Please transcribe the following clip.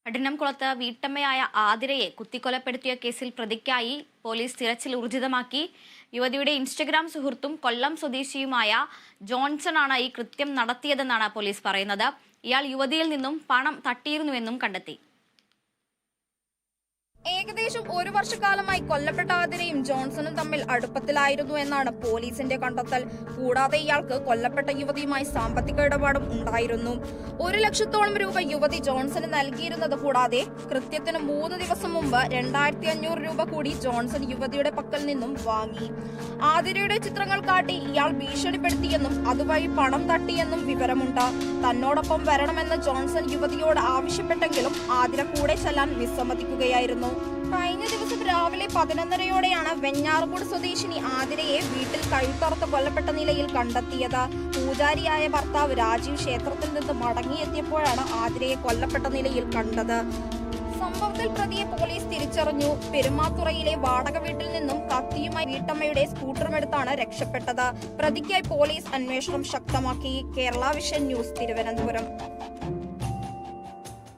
കഠിനംകുളത്ത് വീട്ടമ്മയായ ആതിരയെ കുത്തിക്കൊലപ്പെടുത്തിയ കേസിൽ പ്രതിക്കായി പോലീസ് തിരച്ചിൽ ഊർജിതമാക്കി. യുവതിയുടെ ഇൻസ്റ്റഗ്രാം സുഹൃത്തും കൊല്ലം സ്വദേശിയുമായ ജോൺസൺ ആണ് ഈ കൃത്യം നടത്തിയതെന്നാണ് പോലീസ് പറയുന്നത്. ഇയാൾ യുവതിയിൽ നിന്നും പണം തട്ടിയിരുന്നുവെന്നും കണ്ടെത്തി. ഏകദേശം 1 വർഷക്കാലമായി കൊല്ലപ്പെട്ട ആതിരയും ജോൺസണും തമ്മിൽ അടുപ്പത്തിലായിരുന്നു എന്നാണ് പോലീസിന്റെ കണ്ടെത്തൽ. കൂടാതെ ഇയാൾക്ക് കൊല്ലപ്പെട്ട യുവതിയുമായി സാമ്പത്തിക ഇടപാടും ഉണ്ടായിരുന്നു. 1 ലക്ഷത്തോളം രൂപ യുവതി ജോൺസന് നൽകിയിരുന്നത് കൂടാതെ കൃത്യത്തിന് 3 ദിവസം മുമ്പ് 2500 രൂപ കൂടി ജോൺസൺ യുവതിയുടെ പക്കൽ നിന്നും വാങ്ങി. ആതിരയുടെ ചിത്രങ്ങൾ കാട്ടി ഇയാൾ ഭീഷണിപ്പെടുത്തിയെന്നും അതുവഴി പണം തട്ടിയെന്നും വിവരമുണ്ട്. തന്നോടൊപ്പം വരണമെന്ന് ജോൺസൺ യുവതിയോട് ആവശ്യപ്പെട്ടെങ്കിലും ആതിര കൂടെ ചെല്ലാൻ വിസമ്മതിക്കുകയായിരുന്നു. കഴിഞ്ഞ ദിവസം രാവിലെ 11:30യോടെയാണ് വെഞ്ഞാറമൂട് സ്വദേശിനി ആതിരയെ വീട്ടിൽ കഴുത്തറുത്ത് കൊല്ലപ്പെട്ട നിലയിൽ കണ്ടെത്തിയത്. പൂജാരിയായ ഭർത്താവ് രാജീവ് ക്ഷേത്രത്തിൽ നിന്ന് മടങ്ങിയെത്തിയപ്പോഴാണ് ആതിരയെ കൊല്ലപ്പെട്ട നിലയിൽ കണ്ടത്. സംഭവത്തിൽ പ്രതിയെ പോലീസ് തിരിച്ചറിഞ്ഞു. പെരുമാത്തുറയിലെ വാടക വീട്ടിൽ നിന്നും കത്തിയുമായി വീട്ടമ്മയുടെ സ്കൂട്ടറുമെടുത്താണ് രക്ഷപ്പെട്ടത്. പ്രതിക്കായി പോലീസ് അന്വേഷണം ശക്തമാക്കി. Kerala vision news, Thiruvananthapuram.